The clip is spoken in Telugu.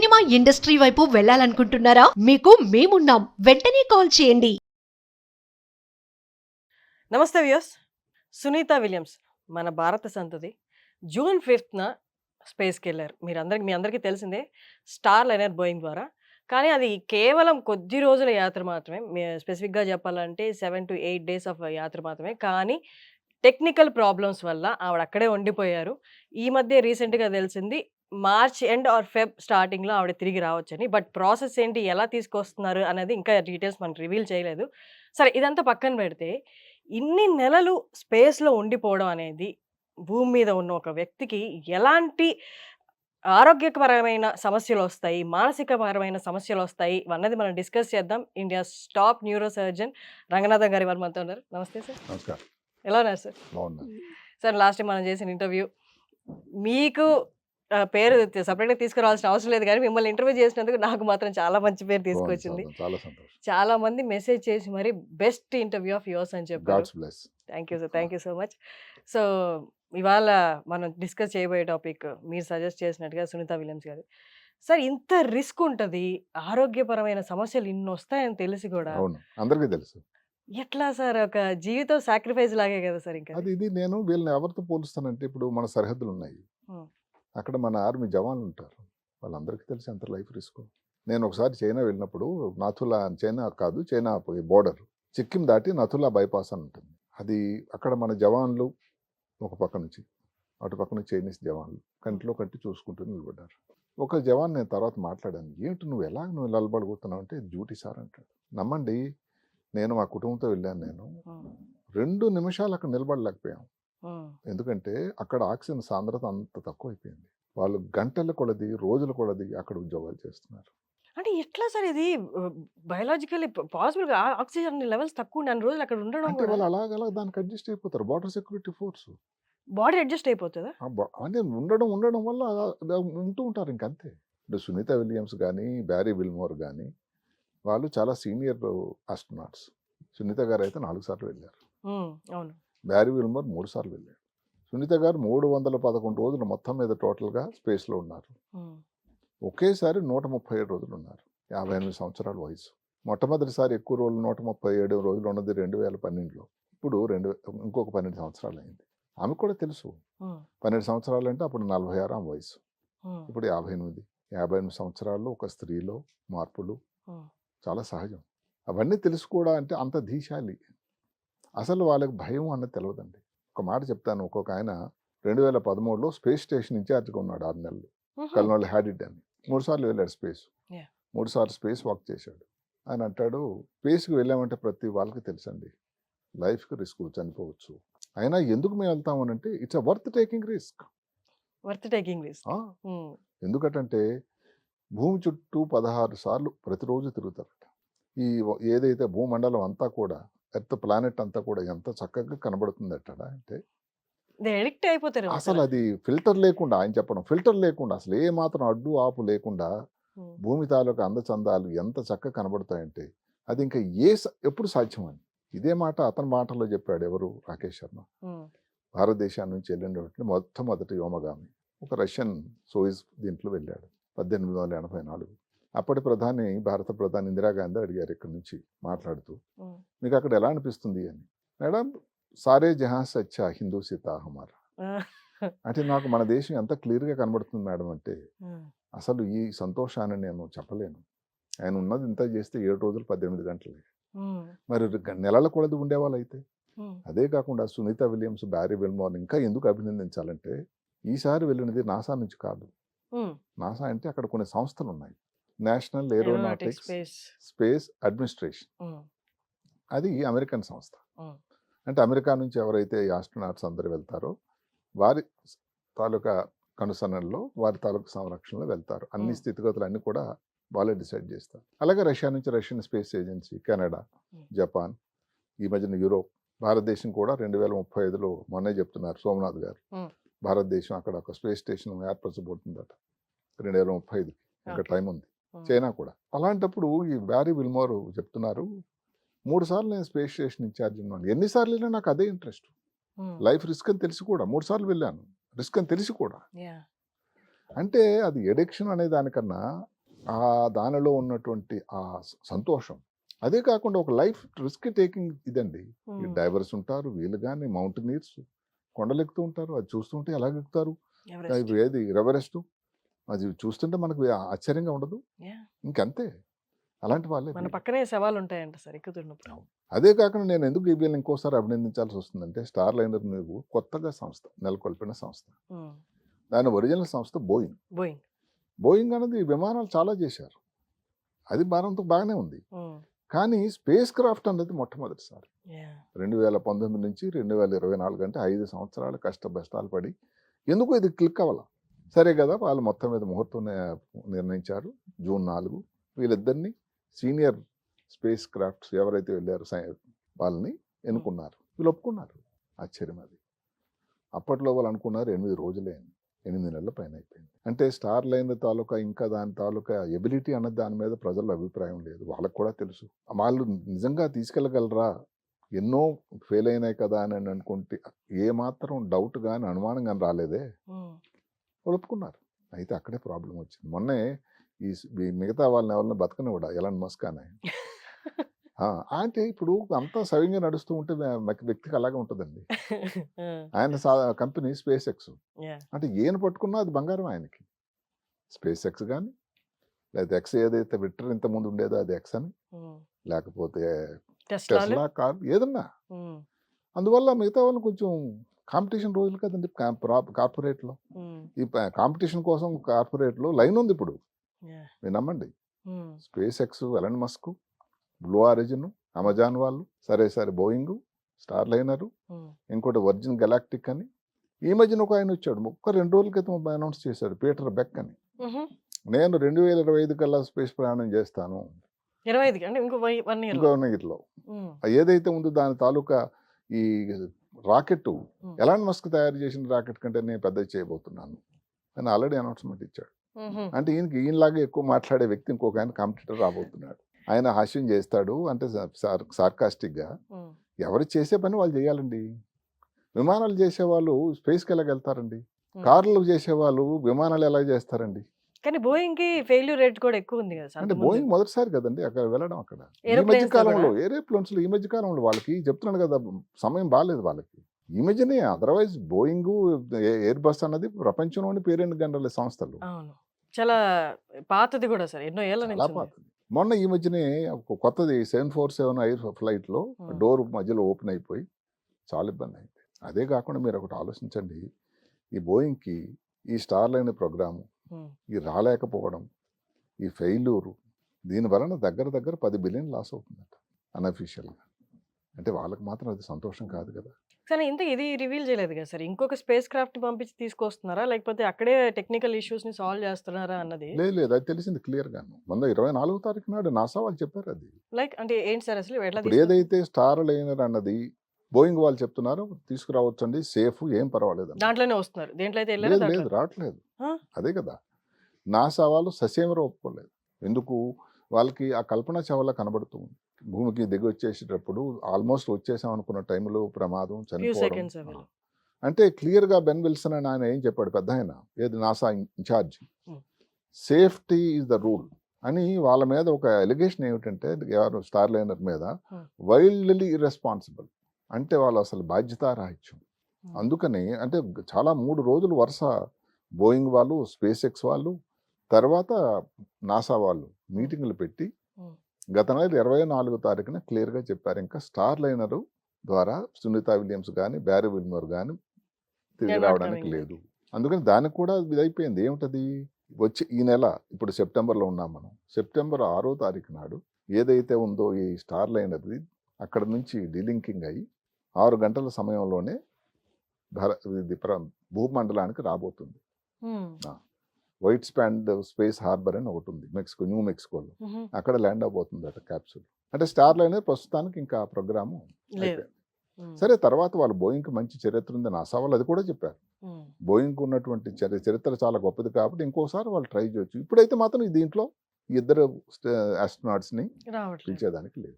సినిమా ఇండస్ట్రీ వైపు వెళ్ళాలనుకుంటున్నారా? మీకు మేమున్నాం. వెంటనే కాల్ చేయండి. నమస్తే వ్యూస్. సునీత విలియమ్స్ మన భారత సంతతి జూన్ 5న స్పేస్కి వెళ్ళారు. మీ అందరికీ తెలిసిందే, స్టార్ లైనర్ బోయింగ్ ద్వారా. కానీ అది కేవలం కొద్ది రోజుల యాత్ర మాత్రమే. స్పెసిఫిక్గా చెప్పాలంటే 7 to 8 డేస్ ఆఫ్ యాత్ర మాత్రమే. కానీ టెక్నికల్ ప్రాబ్లమ్స్ వల్ల ఆవిడ అక్కడే ఉండిపోయారు. ఈ మధ్య రీసెంట్గా తెలిసింది మార్చ్ ఎండ్ ఆర్ ఫెబ్ స్టార్టింగ్లో ఆవిడ తిరిగి రావచ్చని. బట్ ప్రాసెస్ ఏంటి, ఎలా తీసుకొస్తున్నారు అనేది ఇంకా డీటెయిల్స్ మనకు రివీల్ చేయలేదు. సరే, ఇదంతా పక్కన పెడితే ఇన్ని నెలలు స్పేస్‌లో ఉండిపోవడం అనేది భూమి మీద ఉన్న ఒక వ్యక్తికి ఎలాంటి ఆరోగ్యపరమైన సమస్యలొస్తాయి, మానసికపరమైన సమస్యలొస్తాయి అన్నది మనం డిస్కస్ చేద్దాం. India's top neuro surgeon Ranganathan గారు ఇవాళ మనతో ఉన్నారు. నమస్తే సార్. నమస్కారం. ఎలా ఉన్నారు సార్? బాగున్నాను. సార్, లాస్ట్ టైం మనం చేసిన ఇంటర్వ్యూ మీకు పేరు సెపరేట్‌గా తీసుకురావాల్సిన అవసరం లేదు గానీ, మిమ్మల్ని ఇంటర్వ్యూ చేసినందుకు నాకు మాత్రం చాలా మంచి పేరు తీసుకొచ్చింది. చాలా సంతోషం. చాలా మంది మెసేజ్ చేసి మరి బెస్ట్ ఇంటర్వ్యూ ఆఫ్ యువర్స్ అని చెప్పారు. Gods bless. Thank you sir. Thank you so much. So, ఇవాళ మనం డిస్కస్ చేయబోయే టాపిక్ మీరు సజెస్ట్ చేసినట్టుగా సునీత విలియమ్స్ గారు. సార్, ఇంత రిస్క్ ఉంటది, ఆరోగ్యపరమైన సమస్యలు ఇన్నొస్తాయని తెలిసి కూడా అవును, అందరికీ తెలుసు. ఎట్లా సార్? ఒక జీవితం సాక్రిఫైస్ లాగే కదా సార్ ఇంకా. ఇది నేను వీళ్ళని ఎవరితో పోలుస్తానంటే, ఇప్పుడు మన సరిహద్దులు ఉన్నాయి, హ్మ్. అక్కడ మన ఆర్మీ జవాన్లు ఉంటారు. వాళ్ళందరికీ తెలిసి ఎంత లైఫ్ రిస్క్. నేను ఒకసారి చైనా వెళ్ళినప్పుడు, నథులా, చైనా కాదు, చైనా బోర్డర్, సిక్కిం దాటి నథులా బైపాస్ అని ఉంటుంది. అది అక్కడ మన జవాన్లు ఒక పక్క నుంచి, అటు పక్క నుంచి చైనీస్ జవాన్లు కంటిలో కంటి చూసుకుంటూ నిలబడ్డారు. ఒక జవాన్ నేను తర్వాత మాట్లాడాను, ఏంటి నువ్వు నిలబడబోతున్నావు అంటే, డ్యూటీ సార్ అంటాడు. నమ్మండి, నేను మా కుటుంబంతో వెళ్ళాను. నేను 2 నిమిషాలు అక్కడ నిలబడలేకపోయాం. ఎందుకంటే అక్కడ ఆక్సిజన్ సాంద్రత అంత తక్కువ అయిపోయింది. వాళ్ళు గంటల కొలది, రోజుల కొలది అక్కడ ఉద్యోగాలు చేస్తున్నారు. అంటే ఎట్లా సార్ ఇది బయోలాజికల్లీ పాసిబుల్ గా? ఆక్సిజన్ లెవెల్స్ తక్కువ ఉన్న రోజులు అక్కడ ఉండడం అంటే వాళ్ళు అలాగ దానికి అడ్జస్ట్ అయిపోతారు. Border security force body adjust అయిపోతుందా? అంటే ఉండడం వల్ల అలా ఉంటూ ఉంటారు ఇంకంతే. ఇప్పుడు సునీత విలియమ్స్ కానీ, బ్యారీ విల్మోర్ కానీ, వాళ్ళు చాలా సీనియర్ ఆస్ట్రోనాట్స్. సునీత గారు అయితే 4 సార్లు వెళ్ళారు. అవును. బ్యారీ విల్మోర్ 3 సార్లు వెళ్ళారు. సునీత గారు 311 రోజులు మొత్తం మీద టోటల్గా స్పేస్లో ఉన్నారు. ఒకేసారి 137 రోజులు ఉన్నారు. 58 సంవత్సరాల వయసు. మొట్టమొదటిసారి ఎక్కువ రోజులు 137 రోజులు ఉన్నది 2012లో. ఇప్పుడు ఇంకొక 12 సంవత్సరాలు అయింది. ఆమె కూడా తెలుసు, 12 సంవత్సరాలు అంటే అప్పుడు 46 ఆమె వయసు, ఇప్పుడు 58 సంవత్సరాల్లో ఒక స్త్రీలో మార్పులు చాలా సహజం. అవన్నీ తెలుసు కూడా. అంటే అంత ధీశాలి. అసలు వాళ్ళకి భయం అన్నది తెలియదండి. ఒక మాట చెప్తాను, ఒక్కొక్క ఆయన 2013లో స్పేస్ స్టేషన్ ఇన్ఛార్జ్గా ఉన్నాడు 6 నెలలు. కల్నల్ హ్యాడిడ్ అని 3 సార్లు వెళ్ళాడు స్పేస్. 3 సార్లు స్పేస్ వాక్ చేశాడు. ఆయన అంటాడు, స్పేస్కి వెళ్ళామంటే ప్రతి వాళ్ళకి తెలుసండి, లైఫ్కి రిస్క్, చనిపోవచ్చు. అయినా ఎందుకు మేము వెళ్తామనంటే, it's a worth taking risk. ఎందుకంటే భూమి చుట్టూ 16 సార్లు ప్రతిరోజు తిరుగుతారట. ఈ ఏదైతే భూమండలం అంతా కూడా, ఎర్త్ ప్లానెట్ అంతా కూడా ఎంత చక్కగా కనబడుతుందట అంటే, అసలు అది ఫిల్టర్ లేకుండా, ఆయన చెప్పడం, ఫిల్టర్ లేకుండా, అసలు ఏ మాత్రం అడ్డు ఆపు లేకుండా భూమి తాలూకా అందచందాలు ఎంత చక్కగా కనబడతాయంటే, అది ఇంకా ఎప్పుడు సాధ్యం అని. ఇదే మాట అతని మాటల్లో చెప్పాడు ఎవరు, రాకేష్ శర్మ. భారతదేశాన్ని నుంచి వెళ్ళినటువంటి మొట్టమొదటి వ్యోమగామి, ఒక రష్యన్ సోయిజ్ దీంట్లో వెళ్ళాడు 1884. అప్పటి భారత ప్రధాని ఇందిరాగాంధీ అడిగారు ఇక్కడ నుంచి మాట్లాడుతూ, మీకు అక్కడ ఎలా అనిపిస్తుంది అని. మేడం, సారే జహాం సే అచ్చా హిందూ సీతా హమారా అంటే, నాకు మన దేశం ఎంత క్లియర్గా కనబడుతుంది మేడం అంటే, అసలు ఈ సంతోషాన్ని నేను చెప్పలేను. ఆయన ఉన్నది ఇంత చేస్తే 7 రోజులు 18 గంటలే, మరి నెలల కొలది ఉండేవాళ్ళు అయితే. అదే కాకుండా సునీత విలియమ్స్, బ్యారీ విల్మోర్ ఇంకా ఎందుకు అభినందించాలంటే, ఈసారి వెళ్ళినది నాసా నుంచి కాదు. నాసా అంటే అక్కడ కొన్ని సంస్థలు ఉన్నాయి, నేషనల్ ఏరోనాటిక్స్ స్పేస్ అడ్మినిస్ట్రేషన్, అది అమెరికన్ సంస్థ. అంటే అమెరికా నుంచి ఎవరైతే ఆస్ట్రోనాట్స్ అందరూ వెళ్తారో వారి తాలూకా కనుసన్నల్లో, వారి తాలూకా సంరక్షణలో వెళ్తారు. అన్ని స్థితిగతులు అన్నీ కూడా వాళ్ళే డిసైడ్ చేస్తారు. అలాగే రష్యా నుంచి Russian space agency, Canada, Japan, ఈ మధ్యన యూరోప్, భారతదేశం కూడా 2035లో మొన్నే చెప్తున్నారు సోమనాథ్ గారు, భారతదేశం అక్కడ ఒక స్పేస్ స్టేషన్ ఏర్పరచబోతుందట 2035. ఇంకా టైం ఉంది. చైనా కూడా. అలాంటప్పుడు ఈ బ్యారీ విల్మోర్ చెప్తున్నారు, 3 సార్లు నేను స్పేస్ స్టేషన్ ఇన్ఛార్జ్ ఉన్నాను. ఎన్నిసార్లు వెళ్ళినా నాకు అదే ఇంట్రెస్ట్. లైఫ్ రిస్క్ అని తెలిసి కూడా 3 సార్లు వెళ్ళాను, రిస్క్ అని తెలిసి కూడా. అంటే అది ఎడిక్షన్ అనే దానికన్నా ఆ దానిలో ఉన్నటువంటి ఆ సంతోషం, అదే కాకుండా ఒక లైఫ్ రిస్క్ టేకింగ్ ఇదండి. ఈ ఉమ్, డైవర్స్ ఉంటారు, వీళ్ళు కానీ మౌంటనీర్స్ కొండలెక్కుతూ ఉంటారు, అది చూస్తుంటే ఎలాగెక్కుతారు? ఎవరెస్ట్. ఏది ఎవరెస్ట్, అది చూస్తుంటే మనకు ఆశ్చర్యంగా ఉండదు? Yeah. ఇంకంతే, అలాంటి వాళ్ళే మన వీళ్ళు. పక్కనే శవాలు ఉంటాయంట సార్ ఎక్కుతున్నప్పుడు. అవును. అదే కాకుండా నేను ఎందుకు వీళ్ళని ఇంకోసారి అభినందించాల్సి వస్తుందంటే, స్టార్ లైనర్ నువ్వు కొత్తగా సంస్థ నెలకొల్పిన సంస్థ. ఉమ్, దాని ఒరిజినల్ సంస్థ బోయింగ్. బోయింగ్. బోయింగ్ అనేది విమానాలు చాలా చేశారు, అది భారంతో బాగానే ఉంది. ఉమ్, కానీ స్పేస్ క్రాఫ్ట్ అనేది మొట్టమొదటిసారి yeah. 2019 నుంచి 2024 అంటే 5 సంవత్సరాలు కష్టబస్తాలు పడి ఎందుకు ఇది క్లిక్ అవ్వాల. సరే కదా, వాళ్ళు మొత్తం మీద ముహూర్తం నిర్ణయించారు జూన్ 4. వీళ్ళిద్దరిని సీనియర్ స్పేస్ క్రాఫ్ట్స్ ఎవరైతే వెళ్ళారో వాళ్ళని ఎన్నుకున్నారు, వీళ్ళు ఒప్పుకున్నారు. ఆశ్చర్యం అది. అప్పట్లో వాళ్ళు అనుకున్నారు 8 రోజులే అని, 8 నెలల పైన అయిపోయింది. అంటే స్టార్ లైన్ తాలూకా ఇంకా దాని తాలూకా ఎబిలిటీ అన్నది దాని మీద ప్రజల అభిప్రాయం లేదు, వాళ్ళకు కూడా తెలుసు. వాళ్ళు నిజంగా తీసుకెళ్ళగలరా, ఎన్నో ఫెయిల్ అయినాయి కదా అని అనుకుంటే ఏమాత్రం డౌట్ కానీ అనుమానం కానీ రాలేదే, ఉమ్, వాళ్ళు ఒప్పుకున్నారు. అయితే అక్కడే ప్రాబ్లం వచ్చింది. మొన్నే ఈ మిగతా వాళ్ళని ఎవరిని బతకని కూడా ఎలాంటి మస్క్ అని అంటే ఇప్పుడు అంతా సవ్యంగా నడుస్తూ ఉంటే వ్యక్తికి అలాగే ఉంటుందండి. ఆయన కంపెనీ స్పేస్ ఎక్స్, yeah. అంటే ఏం పట్టుకున్నా అది బంగారం ఆయనకి. స్పేస్ ఎక్స్ కానీ, లేకపోతే ఎక్స్ ఏదైతే విక్టర్ ఇంత ముందు ఉండేదో అది ఎక్స్ అని, ఉమ్, లేకపోతే టెస్లాలు. టెస్లా కార్ ఏదన్నా. ఉమ్, అందువల్ల మిగతా వాళ్ళు కొంచెం కాంపిటీషన్ రోజులు కదండి కార్పొరేట్లో. ఉమ్, ఈ కాంపిటీషన్ కోసం కార్పొరేట్లో లైన్ ఉంది ఇప్పుడు, yeah. మీరు నమ్మండి. Um, SpaceX, Elon Musk, Blue Origin, Amazon వాళ్ళు, సరే బోయింగ్, స్టార్ లైనరు, ఉమ్, ఇంకోటి వర్జిన్ గెలాక్టిక్ అని. ఈ మధ్యన ఒక ఆయన వచ్చాడు, 2 రోజుల క్రితం అనౌన్స్ చేశాడు, పీటర్ బెక్ అని. ఉహు. నేను 2025 కల్లా స్పేస్ ప్రయాణం చేస్తాను, 25 అంటే ఇంకో 1 year. ఇంకో ఇయర్లో. ఏదైతే ఉందో దాని తాలూకా ఈ రాకెట్ ఎలాన్ మస్క్ తయారు చేసిన రాకెట్ కంటే నేను పెద్దది చేయబోతున్నాను అని ఆల్రెడీ అనౌన్స్మెంట్ ఇచ్చాడు. అంటే ఈయనలాగా ఎక్కువ మాట్లాడే వ్యక్తి ఇంకొక ఆయన కాంపిటీటర్ రాబోతున్నాడు. ఆయన హాస్యం చేస్తాడు, అంటే సార్కాస్టిక్గా. ఎవరు చేసే పని వాళ్ళు చేయాలండి. విమానాలు చేసేవాళ్ళు స్పేస్కి ఎలాగ వెళ్తారండి? కార్లు చేసేవాళ్ళు విమానాలు ఎలా చేస్తారండి? కానీ బోయింగ్ కి ఫెయిల్యూర్ రేట్ కూడా ఎక్కువ ఉంది కదా సార్. అంటే బోయింగ్ మొదటిసారి కదండి అక్కడ వెళ్ళడం. అక్కడ ఈ Aeroplanes మధ్య లో కాలంలో కూడా? ఏరోప్లేన్స్ లో ఈ మధ్య కాలంలో వాళ్ళకి చెప్తున్నాను కదా, సమయం బాగాలేదు వాళ్ళకి. ఈ మధ్యనే, అదర్వైజ్ బోయింగ్, ఎయిర్ బస్ అన్నది ప్రపంచంలోని పేరెంట్ గంటల సంస్థలు. అవును, చాలా పాతది కూడా సార్, ఎన్నో ఏళ్ళ చాలా నుంచి ఉంది. పాతది. మొన్న ఈ మధ్యనే ఒక కొత్తది 747 ఎయిర్ ఫ్లైట్లో డోర్ మధ్యలో ఓపెన్ అయిపోయి చాలా ఇబ్బంది అయింది. అదే కాకుండా మీరు ఒకటి ఆలోచించండి, ఈ బోయింగ్కి ఈ స్టార్ లైన్ ప్రోగ్రాము, ఉమ్, ఈ రాలేకపోవడం, ఈ ఫెయిల్యూరు, దీని వలన దగ్గర 10 బిలియన్ లాస్ అవుతుందట అన్అఫీషియల్గా. అంటే వాళ్ళకి మాత్రం అది సంతోషం కాదు కదా. కానీ ఇంత ఇది రివీల్ చేయలేదు కదా సార్, ఇంకొక స్పేస్ క్రాఫ్ట్ పంపించి తీసుకొస్తున్నారా లేకపోతే అక్కడే టెక్నికల్ ఇష్యూస్ ని సాల్వ్ చేస్తున్నారా అన్నది. లేదు, అది తెలిసింది క్లియర్గాను. మొన్న 24వ తారీఖు నాడు నాసా వాళ్ళు చెప్పారు అది. లైక్ అంటే ఏంటి సార్ అసలు ఎట్లా ఇప్పుడు ఏదైతే స్టార్ లైనర్ అన్నది బోయింగ్ వాళ్ళు చెప్తున్నారు తీసుకురావచ్చండి, సేఫ్, ఏం పర్వాలేదు అని. దాంట్లోనే వస్తున్నారు, దేంట్లో అయితే లేదు లేదు, రావట్లేదు. ఆ? అదే కదా, నాసా వాళ్ళు ససేమరో ఒప్పుకోలేదు. ఎందుకు? వాళ్ళకి ఆ కల్పన చావ్లా కనబడుతూ ఉంది. భూమికి దిగి వచ్చేసేటప్పుడు ఆల్మోస్ట్ వచ్చేసాం అనుకున్న టైంలో ప్రమాదం, seconds చనిపోవడం. away. అంటే క్లియర్గా బెన్ విల్సన్ అని ఆయన ఏం చెప్పాడు, పెద్ద ఆయన, ఏది NASA in charge, Hmm. Safety is the rule అని. వాళ్ళ మీద ఒక ఎలిగేషన్ ఏమిటంటే, ఎవరు స్టార్ లైనర్ మీద వైల్డ్లీ ఇర్రెస్పాన్సిబుల్, అంటే వాళ్ళు అసలు బాధ్యతారాహిత్యం. అందుకని అంటే చాలా 3 రోజులు వరుస బోయింగ్ వాళ్ళు, స్పేస్ ఎక్స్ వాళ్ళు, తర్వాత నాసా వాళ్ళు మీటింగ్లు పెట్టి గత నెల 24వ తారీఖున క్లియర్గా చెప్పారు, ఇంకా స్టార్ లైనరు ద్వారా సునీత విలియమ్స్ కానీ బ్యారీ విల్మర్ కానీ తిరిగి రావడానికి లేదు. అందుకని దానికి కూడా ఇది అయిపోయింది. ఏమిటది? వచ్చి ఈ నెల, ఇప్పుడు సెప్టెంబర్లో ఉన్నాం మనం, సెప్టెంబర్ 6వ తారీఖు నాడు ఏదైతే ఉందో ఈ స్టార్ లైనర్ది అక్కడ నుంచి డీలింకింగ్ అయ్యి 6 గంటల సమయంలోనే భూమండలానికి రాబోతుంది. వైట్ స్పాండ్ స్పేస్ హార్బర్ అని ఒకటి ఉంది మెక్సికో, న్యూ మెక్సికోలో, అక్కడ ల్యాండ్ అవబోతుంది క్యాప్సూల్. అంటే స్టార్ లైనర్ ప్రస్తుతానికి ఇంకా ప్రోగ్రాము అయిపోయింది. సరే, తర్వాత వాళ్ళు బోయింగ్కి మంచి చరిత్ర ఉంది, నాసా వాళ్ళు అది కూడా చెప్పారు. బోయింగ్కి ఉన్నటువంటి చరిత్ర చాలా గొప్పది కాబట్టి ఇంకోసారి వాళ్ళు ట్రై చేయొచ్చు. ఇప్పుడైతే మాత్రం దీంట్లో 2 ఆస్ట్రోనాట్స్ని పిలిచేదానికి లేదు.